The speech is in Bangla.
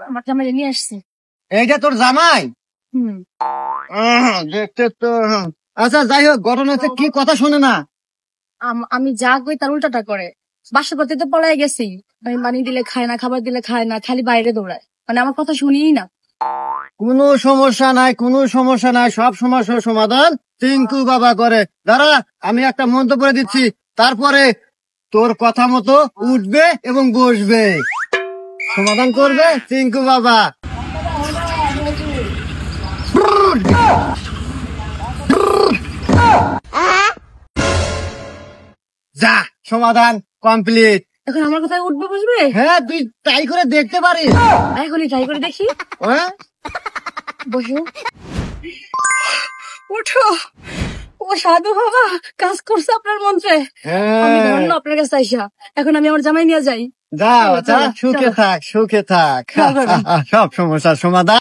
আমার জামাই নিয়ে আসছি। এইটা তোর জামাই? হুম। দেখতে তো আচ্ছা, যাই হোক, ঘটনা হচ্ছে কি, কথা শোনে না। আমি যা কই তার উল্টাটা করে। বাসা করতে তো পলাই গেছি, আমি পানি দিলে খায় না, খাবার দিলে খায় না, খালি বাইরে দৌড়ায়, মানে আমার কথা শুনিই না। কোনো সমস্যা নাই, কোনো সমস্যা নাই, সব সমস্যার সমাধান টিঙ্কু বাবা করে। দাঁড়া, আমি একটা মন্তব্য করে দিচ্ছি, তারপরে তোর কথা মতো উঠবে এবং বসবে, সমাধান করবে টিঙ্কু বাবা। যা, সমাধান কমপ্লিট। এখন আমার কথায় উঠবে বসবে? হ্যাঁ, তুই ট্রাই করে দেখতে পারিস। এখনই ট্রাই করে দেখি। হ্যাঁ, বসো, উঠো। ও সাধু বাবা, কাজ করছে আপনার মন্ত্রে। আমি ধন্য আপনার কাছে আইসা। এখন আমি আমার জামাই নিয়ে যাই। যাও, সুখে থাক, সুখে থাক। সব সমস্যার সমাধান।